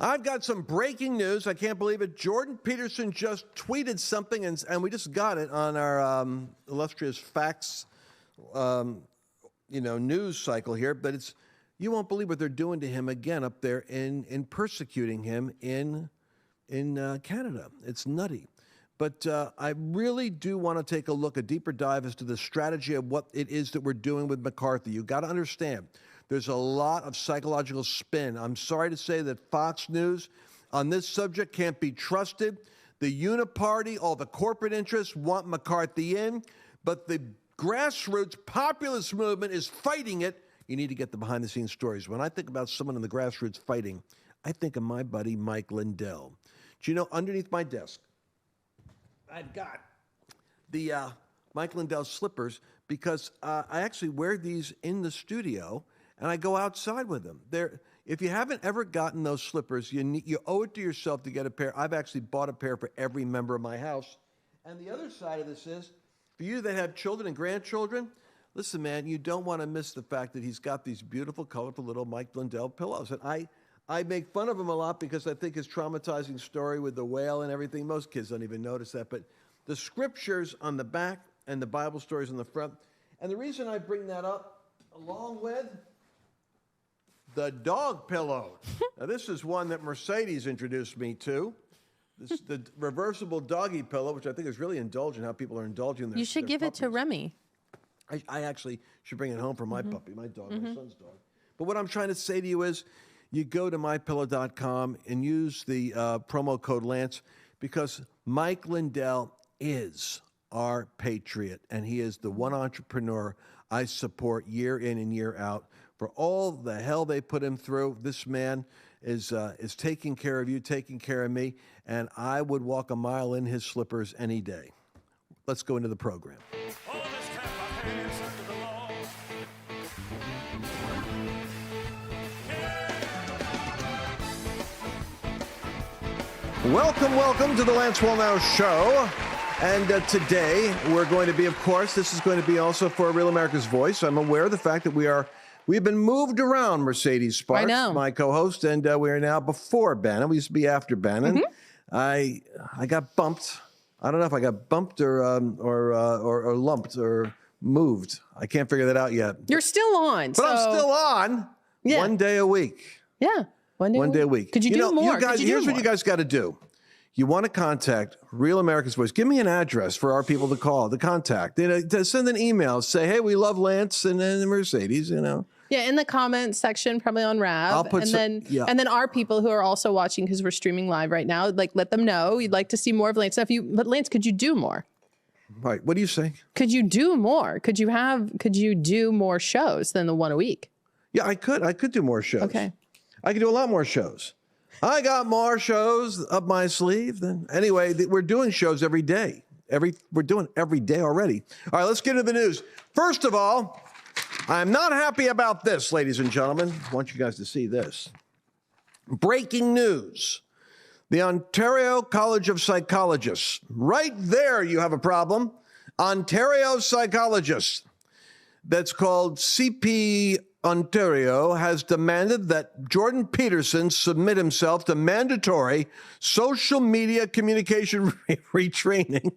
I've got some breaking news. I can't believe it. Jordan Peterson just tweeted something, and we just got it on our illustrious facts, news cycle here. But you won't believe what they're doing to him again up there in persecuting him in Canada. It's nutty. But I really do want to take a deeper dive as to the strategy of what it is that we're doing with McCarthy. You've got to understand, there's a lot of psychological spin. I'm sorry to say that Fox News on this subject can't be trusted. The uniparty, all the corporate interests want McCarthy in, but the grassroots populist movement is fighting it. You need to get the behind-the-scenes stories. When I think about someone in the grassroots fighting, I think of my buddy Mike Lindell. Do you know, underneath my desk, I've got the Mike Lindell slippers because I actually wear these in the studio and I go outside with them. If you haven't ever gotten those slippers, you owe it to yourself to get a pair. I've actually bought a pair for every member of my house. And the other side of this is, for you that have children and grandchildren, listen, man, you don't want to miss the fact that he's got these beautiful, colorful little Mike Lindell pillows. And I make fun of him a lot because I think his traumatizing story with the whale and everything, most kids don't even notice that, but the scriptures on the back and the Bible stories on the front. And the reason I bring that up, along with the dog pillow. Now, this is one that Mercedes introduced me to. This is the reversible doggy pillow, which I think is really indulgent, how people are indulging their You should give puppies. it to Remy. I actually should bring it home for my puppy, my dog, my son's dog. But what I'm trying to say to you is, you go to mypillow.com and use the promo code Lance because Mike Lindell is our patriot, and he is the one entrepreneur I support year in and year out. For all the hell they put him through, this man is taking care of you, taking care of me, and I would walk a mile in his slippers any day. Let's go into the program. Welcome to the Lance Wallnau Show. And today we're going to be, of course, this is going to be also for Real America's Voice. I'm aware of the fact that we've been moved around, Mercedes Sparks, my co-host, and we are now before Bannon. We used to be after Bannon. I got bumped. I don't know if I got bumped or lumped or moved. I can't figure that out yet. You're still on. But I'm still on. Yeah. 1 day a week. Yeah. One day a week. Could you do more? You guys, here's what you guys got to do. You want to contact Real America's Voice. Give me an address for our people to call, to contact. To send an email. Say, hey, we love Lance and Mercedes, Yeah, in the comments section, probably on Rab. I'll put and then our people who are also watching because we're streaming live right now, let them know you'd like to see more of Lance. Now, but Lance, could you do more? Right. What do you say? Could you do more? Could you do more shows than the one a week? Yeah, I could. I could do more shows. Okay. I could do a lot more shows. I got more shows up my sleeve. Anyway, we're doing shows every day. We're doing every day already. All right, let's get into the news. First of all, I'm not happy about this, ladies and gentlemen. I want you guys to see this. Breaking news. The Ontario College of Psychologists. Right there, you have a problem. Ontario Psychologists. That's called CPAC. Ontario has demanded that Jordan Peterson submit himself to mandatory social media communication retraining.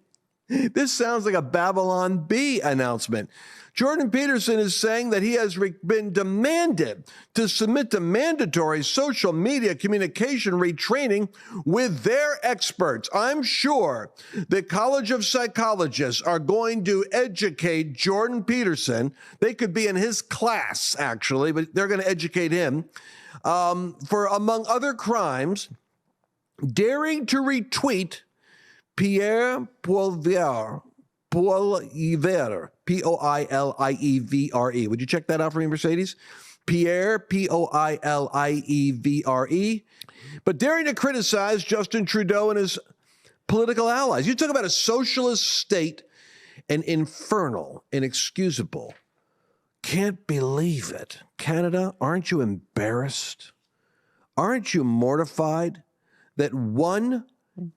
This sounds like a Babylon Bee announcement. Jordan Peterson is saying that he has been demanded to submit to mandatory social media communication retraining with their experts. I'm sure the College of Psychologists are going to educate Jordan Peterson. They could be in his class, actually, but they're going to educate him for, among other crimes, daring to retweet Pierre Poilievre, Poilievre. Would you check that out for me, Mercedes? Pierre, Poilievre. But daring to criticize Justin Trudeau and his political allies. You talk about a socialist state and infernal, inexcusable. Can't believe it. Canada, aren't you embarrassed? Aren't you mortified that one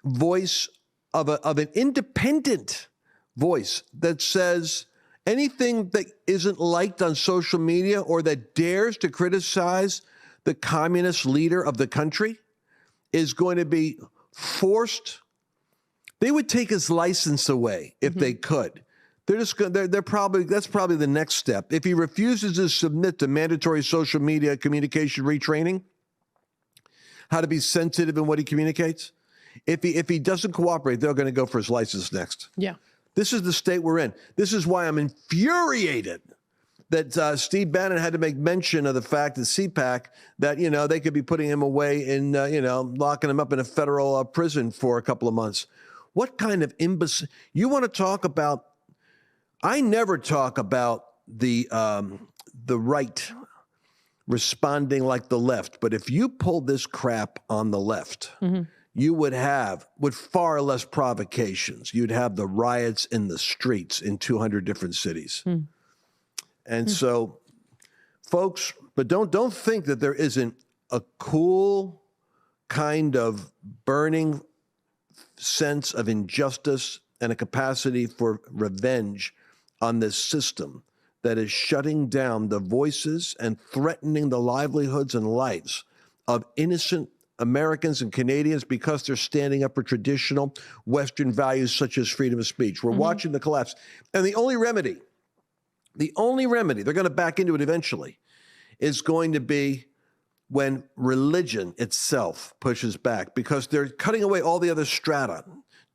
voice of an independent voice that says anything that isn't liked on social media or that dares to criticize the communist leader of the country, is going to be forced. They would take his license away if they could. That's probably the next step. If he refuses to submit to mandatory social media communication retraining, how to be sensitive in what he communicates, if he doesn't cooperate, they're going to go for his license next. Yeah. This is the state we're in. This is why I'm infuriated that Steve Bannon had to make mention of the fact that CPAC, that, they could be putting him away in, locking him up in a federal prison for a couple of months. What kind of imbecile? You want to talk about? I never talk about the right responding like the left, but if you pull this crap on the left, you would have, with far less provocations, you'd have the riots in the streets in 200 different cities. And so, folks, but don't think that there isn't a cool kind of burning sense of injustice and a capacity for revenge on this system that is shutting down the voices and threatening the livelihoods and lives of innocent Americans and Canadians because they're standing up for traditional Western values such as freedom of speech. We're watching the collapse. And the only remedy, they're going to back into it eventually, is going to be when religion itself pushes back, because they're cutting away all the other strata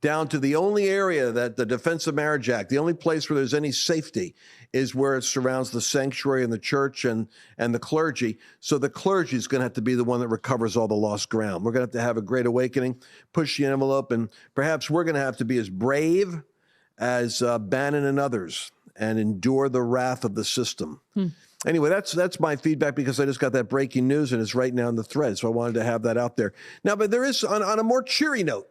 down to the only area that the Defense of Marriage Act, the only place where there's any safety is where it surrounds the sanctuary and the church and the clergy. So the clergy is going to have to be the one that recovers all the lost ground. We're going to have a great awakening, push the envelope, and perhaps we're going to have to be as brave as Bannon and others and endure the wrath of the system. Anyway, that's my feedback, because I just got that breaking news and it's right now in the thread. So I wanted to have that out there. Now, but there is, on a more cheery note,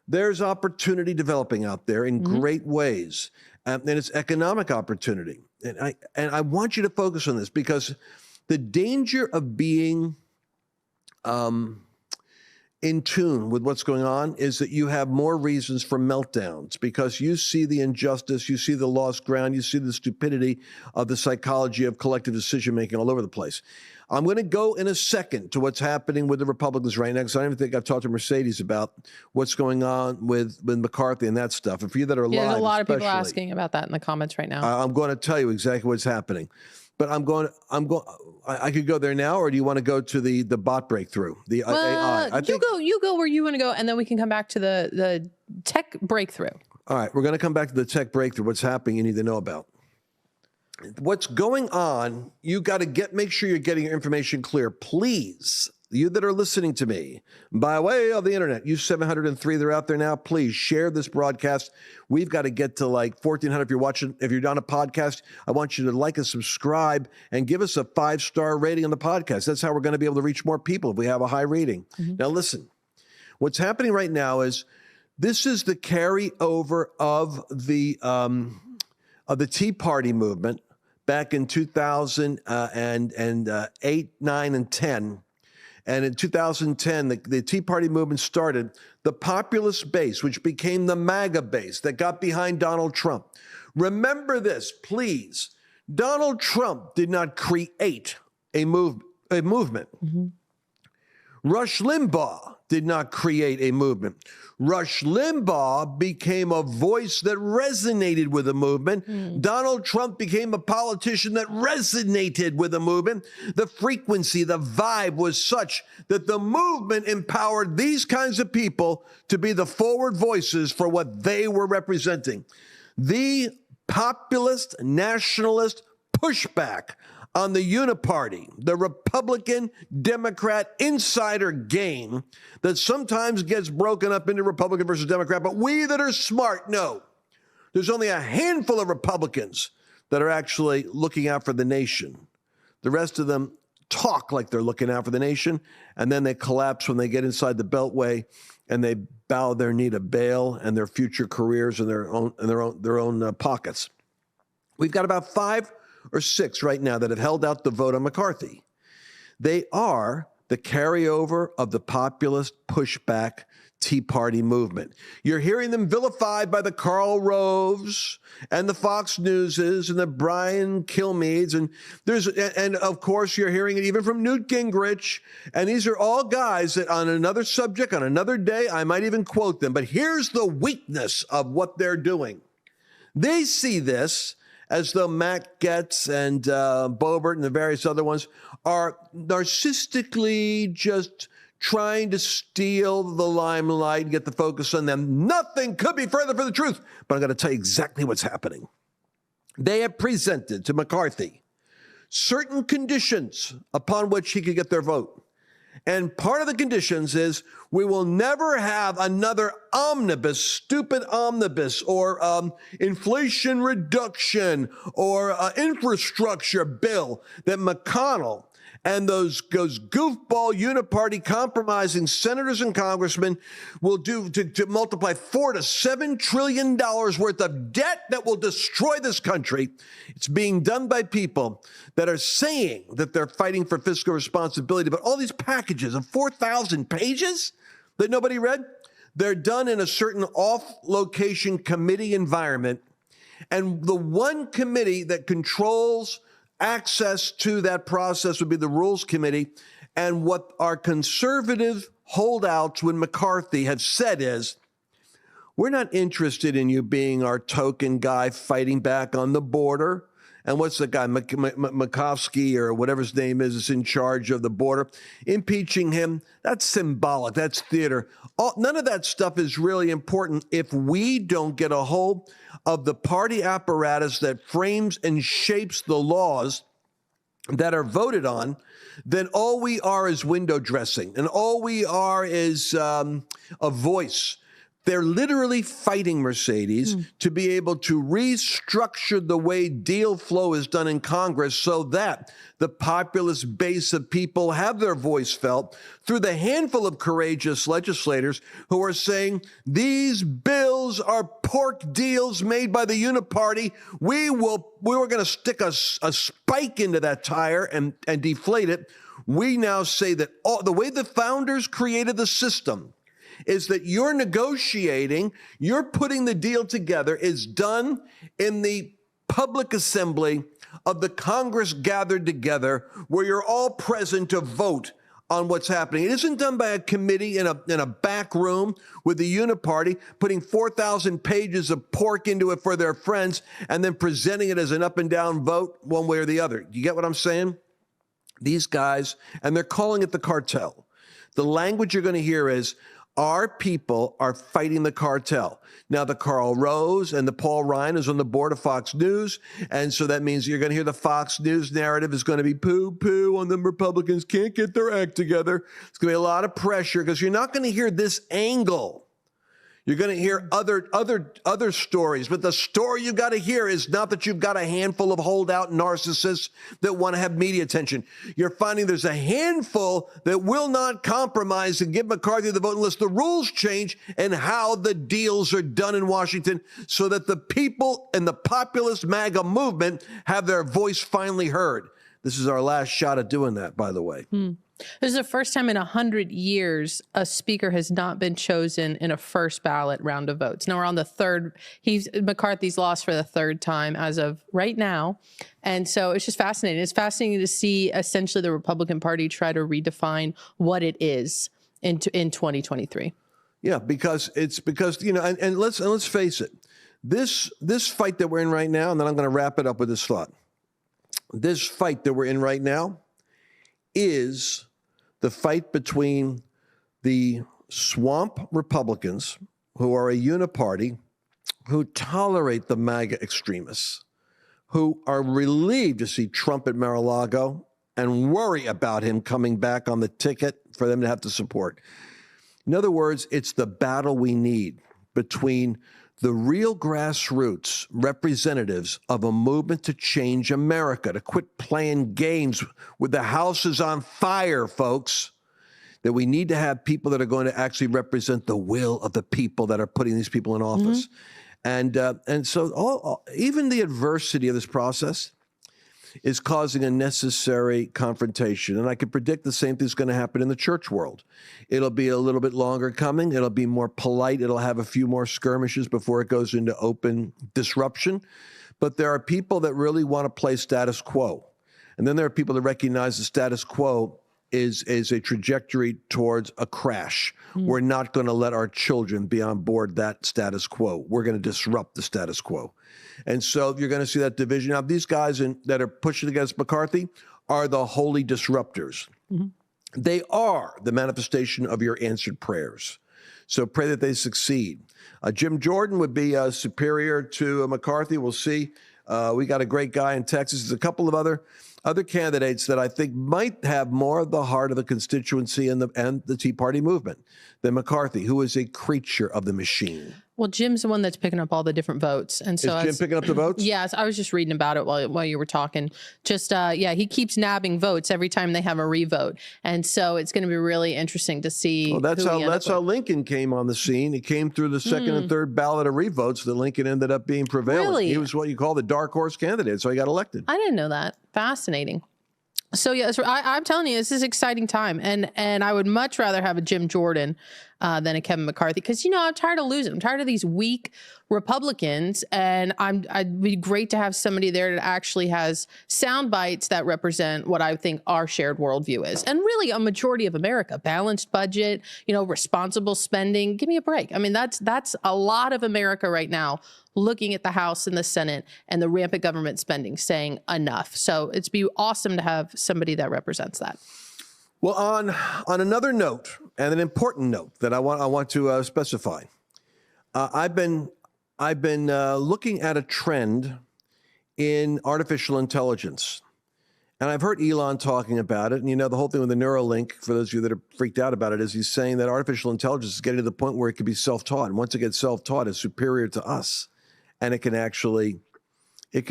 there's opportunity developing out there in great ways. And it's economic opportunity. And I want you to focus on this, because the danger of being in tune with what's going on is that you have more reasons for meltdowns, because you see the injustice, you see the lost ground, you see the stupidity of the psychology of collective decision-making all over the place. I'm going to go in a second to what's happening with the Republicans right now, because I don't even think I've talked to Mercedes about what's going on with McCarthy and that stuff. And for you that are live, there's a lot of people asking about that in the comments right now. I'm going to tell you exactly what's happening. But I could go there now, or do you want to go to the bot breakthrough, the AI? You go where you want to go, and then we can come back to the tech breakthrough. All right, we're going to come back to the tech breakthrough. What's happening you need to know about. What's going on, you got to make sure you're getting your information clear. Please, you that are listening to me by way of the internet, you 703 that are out there now, please share this broadcast. We've got to get to like 1,400 if you're on a podcast. I want you to like and subscribe and give us a 5-star rating on the podcast. That's how we're going to be able to reach more people if we have a high rating. Now listen, what's happening right now is this is the carryover of the Tea Party movement back in 2008, 9, and 10. And in 2010, the Tea Party movement started the populist base, which became the MAGA base that got behind Donald Trump. Remember this, please. Donald Trump did not create a movement. Rush Limbaugh did not create a movement. Rush Limbaugh became a voice that resonated with the movement. Donald Trump became a politician that resonated with the movement. The frequency, the vibe was such that the movement empowered these kinds of people to be the forward voices for what they were representing. The populist, nationalist pushback on the uniparty, the Republican-Democrat insider game that sometimes gets broken up into Republican versus Democrat, but we that are smart know there's only a handful of Republicans that are actually looking out for the nation. The rest of them talk like they're looking out for the nation, and then they collapse when they get inside the Beltway and they bow their knee to Baal and their future careers and their own pockets. We've got about 5 or 6 right now that have held out the vote on McCarthy. They are the carryover of the populist pushback Tea Party movement. You're hearing them vilified by the Karl Roves and the Fox Newses and the Brian Kilmeades, and of course you're hearing it even from Newt Gingrich. And these are all guys that on another subject, on another day, I might even quote them. But here's the weakness of what they're doing. They see this as though Matt Gaetz and Boebert and the various other ones are narcissistically just trying to steal the limelight and get the focus on them. Nothing could be further from the truth. But I'm going to tell you exactly what's happening. They have presented to McCarthy certain conditions upon which he could get their vote. And part of the conditions is we will never have another omnibus, stupid omnibus, or inflation reduction, or infrastructure bill that McConnell and those goofball uniparty compromising senators and congressmen will do to multiply $4 to $7 trillion worth of debt that will destroy this country. It's being done by people that are saying that they're fighting for fiscal responsibility, but all these packages of 4,000 pages that nobody read, they're done in a certain off-location committee environment. And the one committee that controls access to that process would be the Rules Committee. And what our conservative holdouts with McCarthy have said is, we're not interested in you being our token guy fighting back on the border. And what's the guy, Makovsky or whatever his name is in charge of the border? Impeaching him, that's symbolic, that's theater. None of that stuff is really important if we don't get a hold of the party apparatus that frames and shapes the laws that are voted on. Then all we are is window dressing, and all we are is a voice. They're literally fighting Mercedes to be able to restructure the way deal flow is done in Congress so that the populist base of people have their voice felt through the handful of courageous legislators who are saying these bills are pork deals made by the uniparty. We were going to stick a spike into that tire and deflate it. We now say that the way the founders created the system is that you're negotiating, you're putting the deal together, is done in the public assembly of the Congress gathered together where you're all present to vote on what's happening. It isn't done by a committee in a back room with the uniparty putting 4,000 pages of pork into it for their friends and then presenting it as an up and down vote one way or the other. You get what I'm saying? These guys, and they're calling it the cartel. The language you're going to hear is, our people are fighting the cartel. Now, the Karl Rose and the Paul Ryan is on the board of Fox News, and so that means you're going to hear the Fox News narrative is going to be poo-poo on them Republicans can't get their act together. It's going to be a lot of pressure because you're not going to hear this angle. You're going to hear other stories, but the story you got to hear is not that you've got a handful of holdout narcissists that want to have media attention. You're finding there's a handful that will not compromise and give McCarthy the vote unless the rules change and how the deals are done in Washington so that the people in the populist MAGA movement have their voice finally heard. This is our last shot at doing that, by the way. This is the first time in 100 years a speaker has not been chosen in a first ballot round of votes. Now we're on the third. McCarthy's lost for the third time as of right now. And so it's just fascinating. It's fascinating to see essentially the Republican Party try to redefine what it is in 2023. Yeah, because you know, and let's face it, this fight that we're in right now, and then I'm going to wrap it up with this thought. This fight that we're in right now is the fight between the swamp Republicans, who are a uniparty, who tolerate the MAGA extremists, who are relieved to see Trump at Mar-a-Lago and worry about him coming back on the ticket for them to have to support. In other words, it's the battle we need between the real grassroots representatives of a movement to change America, to quit playing games with the houses on fire, folks, that we need to have people that are going to actually represent the will of the people that are putting these people in office. And so even the adversity of this process, is causing a necessary confrontation. And I can predict the same thing's going to happen in the church world. It'll be a little bit longer coming. It'll be more polite. It'll have a few more skirmishes before it goes into open disruption. But there are people that really want to play status quo. And then there are people that recognize the status quo is a trajectory towards a crash. We're not going to let our children be on board that status quo. We're going to disrupt the status quo. And so you're going to see that division. Now, these guys that are pushing against McCarthy are the holy disruptors. They are the manifestation of your answered prayers. So pray that they succeed. Jim Jordan would be superior to McCarthy. We'll see. We got a great guy in Texas. There's a couple of other candidates that I think might have more of the heart of the constituency and the Tea Party movement than McCarthy, who is a creature of the machine. Well, Jim's the one that's picking up all the different votes. And so is Jim picking up the votes? Yes, I was just reading about it while you were talking. Just, yeah, he keeps nabbing votes every time they have a revote. And so it's going to be really interesting to see. Well, that's how Lincoln came on the scene. He came through the second and third ballot of revotes that Lincoln ended up being prevailing. Really? He was what you call the dark horse candidate, so he got elected. I didn't know that. Fascinating. So yes, I'm telling you, this is an exciting time, and I would much rather have a Jim Jordan than a Kevin McCarthy, because I'm tired of losing. I'm tired of these weak Republicans, and I'd be great to have somebody there that actually has sound bites that represent what I think our shared worldview is, and really a majority of America: balanced budget, responsible spending. Give me a break. I mean, that's a lot of America right now, looking at the House and the Senate and the rampant government spending, saying enough. So it'd be awesome to have somebody that represents that. Well, on another note, and an important note that I want to specify, I've been looking at a trend in artificial intelligence, and I've heard Elon talking about it. And the whole thing with the Neuralink, for those of you that are freaked out about it, is he's saying that artificial intelligence is getting to the point where it can be self-taught, and once it gets self-taught, it's superior to us. And it can actually be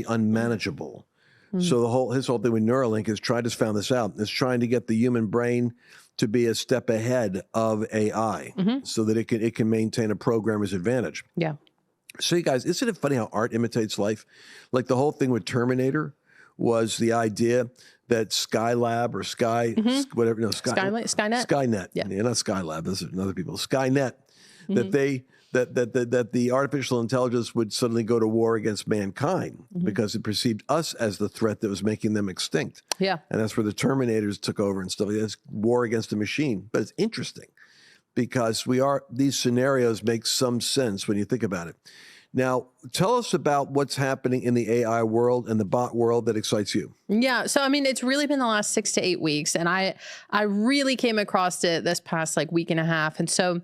unmanageable. So his whole thing with Neuralink is just found this out. It's trying to get the human brain to be a step ahead of AI, so that it can maintain a programmer's advantage. Yeah. So you guys, isn't it funny how art imitates life? Like the whole thing with Terminator was the idea that Skylab or Skynet. Yeah, not Skylab. Those are other people. Skynet. That the artificial intelligence would suddenly go to war against mankind because it perceived us as the threat that was making them extinct. Yeah. And that's where the Terminators took over and stuff. It's war against a machine. But it's interesting because these scenarios make some sense when you think about it. Now, tell us about what's happening in the AI world and the bot world that excites you. Yeah. So, I mean, it's really been the last 6 to 8 weeks. And I really came across it this past week and a half. And so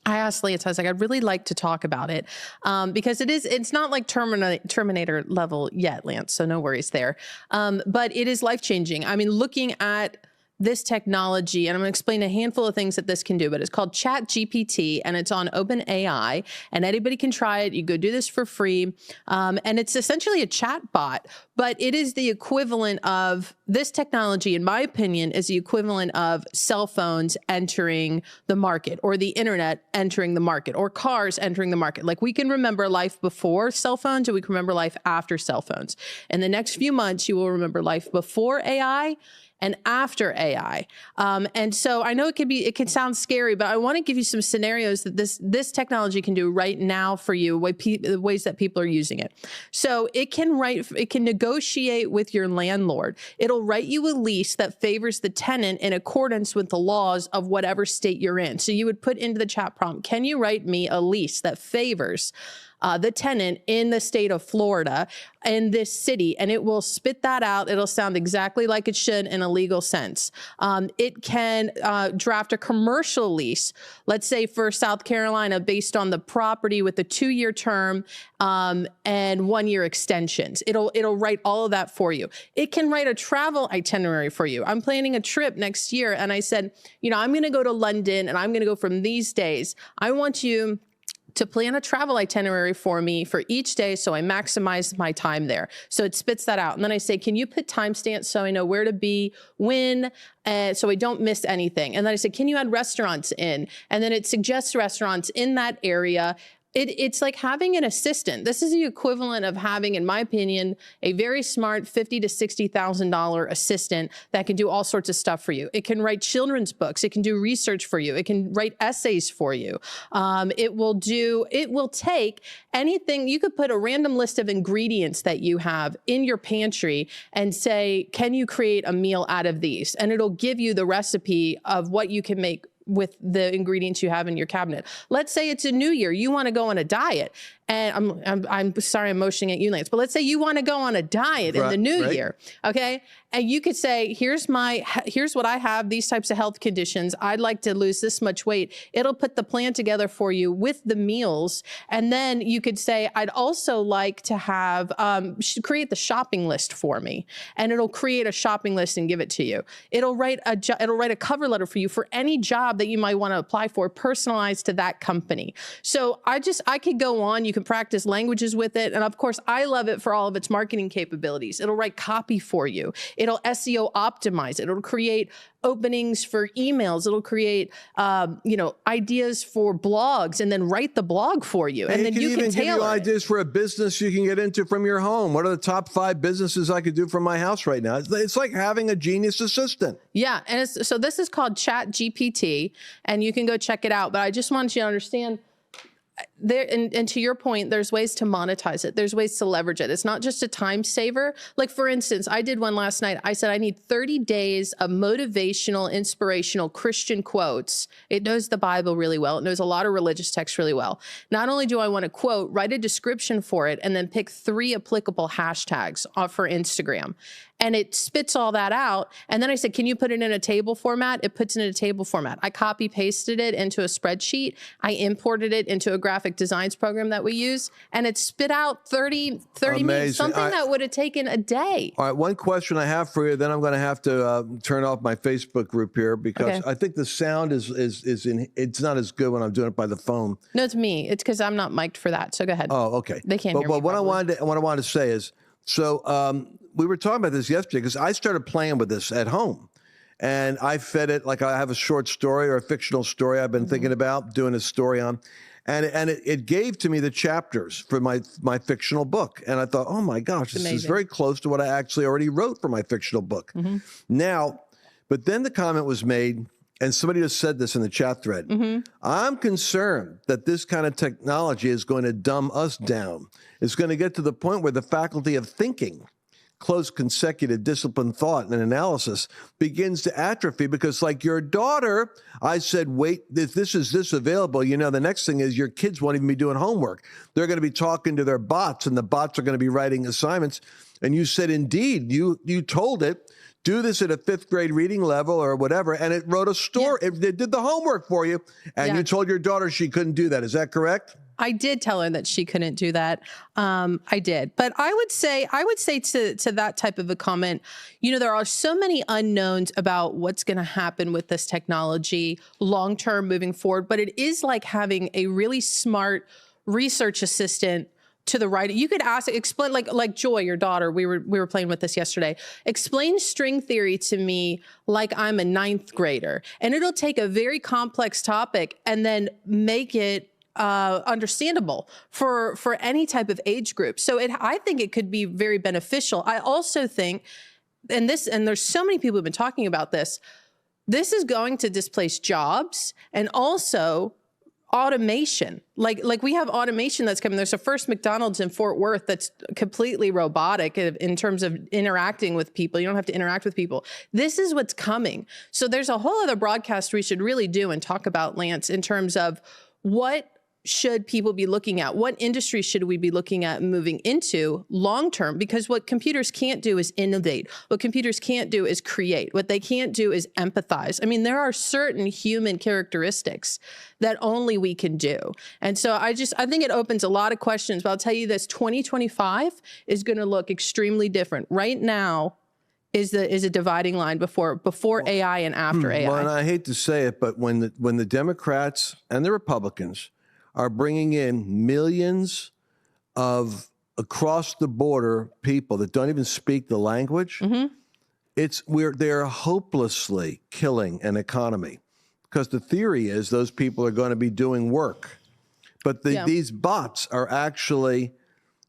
I asked Lance, I was like, I'd really like to talk about it because it's not like Terminator level yet, Lance. So no worries there. But it is life-changing. I mean, looking at this technology, and I'm going to explain a handful of things that this can do, but it's called ChatGPT, and it's on OpenAI, and anybody can try it. You go do this for free, and it's essentially a chat bot, but it is the equivalent of this technology, in my opinion, is the equivalent of cell phones entering the market, or the internet entering the market, or cars entering the market. Like, we can remember life before cell phones, and we can remember life after cell phones. In the next few months, you will remember life before AI and after AI. And so I know it can sound scary, but I want to give you some scenarios that this technology can do right now for you, the ways that people are using it. So it can negotiate with your landlord. It'll write you a lease that favors the tenant in accordance with the laws of whatever state you're in. So you would put into the chat prompt, can you write me a lease that favors the tenant in the state of Florida in this city, and it will spit that out. It'll sound exactly like it should in a legal sense. It can draft a commercial lease, let's say for South Carolina, based on the property with a 2-year term and 1-year extensions. It'll write all of that for you. It can write a travel itinerary for you. I'm planning a trip next year, and I said, I'm going to go to London, and I'm going to go from these days. I want you to plan a travel itinerary for me for each day so I maximize my time there. So it spits that out. And then I say, can you put timestamps so I know where to be, when, so I don't miss anything? And then I said, can you add restaurants in? And then it suggests restaurants in that area It's like having an assistant. This is the equivalent of having, in my opinion, a very smart $50,000 to $60,000 assistant that can do all sorts of stuff for you. It can write children's books. It can do research for you. It can write essays for you. It will take anything. You could put a random list of ingredients that you have in your pantry and say, can you create a meal out of these? And it'll give you the recipe of what you can make with the ingredients you have in your cabinet. Let's say it's a new year. You want to go on a diet. And I'm sorry, I'm motioning at you, Lance, but let's say you want to go on a diet in the new year. Okay. And you could say, here's what I have, these types of health conditions. I'd like to lose this much weight. It'll put the plan together for you with the meals. And then you could say, I'd also like to have, create the shopping list for me. And it'll create a shopping list and give it to you. It'll write a cover letter for you for any job that you might want to apply for, personalized to that company. So I could go on. You can practice languages with it. And of course, I love it for all of its marketing capabilities. It'll write copy for you. It'll SEO optimize it. It'll create openings for emails. It'll create, ideas for blogs and then write the blog for you. And then you can even give you ideas for a business you can get into from your home. What are the top 5 businesses I could do from my house right now? It's like having a genius assistant. Yeah. And so this is called Chat GPT, and you can go check it out. But I just want you to understand, there, and to your point, there's ways to monetize it. There's ways to leverage it. It's not just a time saver. Like, for instance, I did one last night. I said, I need 30 days of motivational, inspirational Christian quotes. It knows the Bible really well. It knows a lot of religious texts really well. Not only do I want to quote, write a description for it, and then pick 3 applicable hashtags for Instagram. And it spits all that out. And then I said, can you put it in a table format? It puts it in a table format. I copy pasted it into a spreadsheet. I imported it into a graphic designs program that we use. And it spit out 30 minutes, something that would have taken a day. All right. One question I have for you, then I'm going to have to turn off my Facebook group here because I think the sound it's not as good when I'm doing it by the phone. No, it's me. It's because I'm not mic'd for that. So go ahead. Oh, okay. They can't hear me. But what I wanted to say is, so we were talking about this yesterday because I started playing with this at home, and I fed it like I have a short story or a fictional story I've been thinking about doing a story on, and it gave to me the chapters for my fictional book, and I thought, oh my gosh, this is very close to what I actually already wrote for my fictional book. Now, but then the comment was made, and somebody just said this in the chat thread. I'm concerned that this kind of technology is going to dumb us down. It's going to get to the point where the faculty of thinking, close consecutive disciplined thought and analysis, begins to atrophy because, like your daughter, I said, wait, if this is this available, the next thing is your kids won't even be doing homework. They're going to be talking to their bots, and the bots are going to be writing assignments. And you said, indeed, you told it, do this at a 5th grade reading level or whatever, and it wrote a story. It did the homework for you, and you told your daughter she couldn't do that. Is that correct? I did tell her that she couldn't do that. I did. But I would say to that type of a comment, there are so many unknowns about what's going to happen with this technology long-term moving forward. But it is like having a really smart research assistant to the right. You could explain, like Joy, your daughter, we were playing with this yesterday. Explain string theory to me like I'm a 9th grader. And it'll take a very complex topic and then make it understandable for any type of age group. So I think it could be very beneficial. I also think, and there's so many people who've been talking about this is going to displace jobs and also automation. Like we have automation that's coming. There's a first McDonald's in Fort Worth that's completely robotic in terms of interacting with people. You don't have to interact with people. This is what's coming. So there's a whole other broadcast we should really do and talk about, Lance, in terms of what should people be looking at? What industry should we be looking at moving into long-term? Because what computers can't do is innovate. What computers can't do is create. What they can't do is empathize. I mean, there are certain human characteristics that only we can do. And so I think it opens a lot of questions, but I'll tell you this, 2025 is going to look extremely different. Right now is a dividing line before AI and after AI. Well, and I hate to say it, but when the Democrats and the Republicans are bringing in millions of across the border people that don't even speak the language, they're hopelessly killing an economy because the theory is those people are going to be doing work. But these bots are actually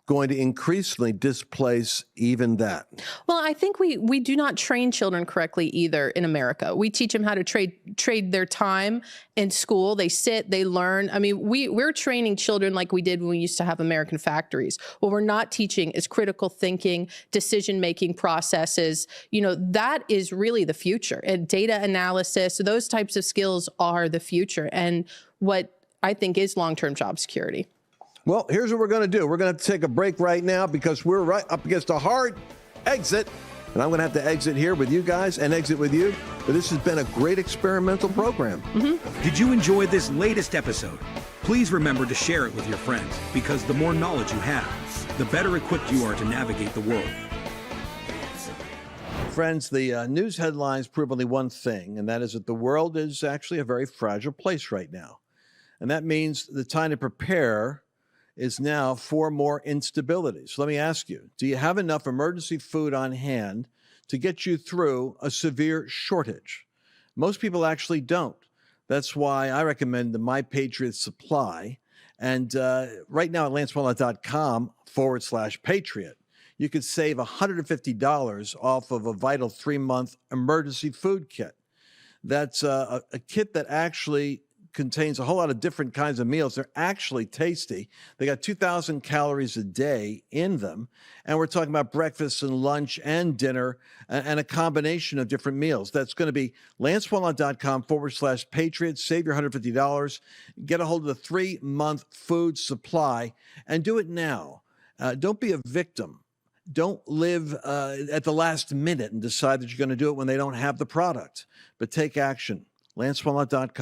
going to increasingly displace even that. Well, I think we do not train children correctly either in America. We teach them how to trade their time in school. They sit, they learn. I mean, we're training children like we did when we used to have American factories. What we're not teaching is critical thinking, decision-making processes. That is really the future. And data analysis, those types of skills are the future. And what I think is long-term job security. Well, here's what we're going to do. We're going to take a break right now because we're right up against a hard exit. And I'm going to have to exit here with you guys and exit with you. But this has been a great experimental program. Mm-hmm. Did you enjoy this latest episode? Please remember to share it with your friends, because the more knowledge you have, the better equipped you are to navigate the world. Friends, the news headlines prove only one thing, and that is that the world is actually a very fragile place right now. And that means the time to prepare is now for more instability. So let me ask you, do you have enough emergency food on hand to get you through a severe shortage? Most people actually don't. That's why I recommend the My Patriot Supply. And right now at lancewallnau.com/Patriot, you could save $150 off of a vital 3-month emergency food kit. That's a kit that actually contains a whole lot of different kinds of meals. They're actually tasty. They got 2,000 calories a day in them. And we're talking about breakfast and lunch and dinner and a combination of different meals. That's going to be lancewallnau.com/Patriot. Save your $150. Get a hold of the 3-month food supply and do it now. Don't be a victim. Don't live at the last minute and decide that you're going to do it when they don't have the product. But take action. lancewallnau.com.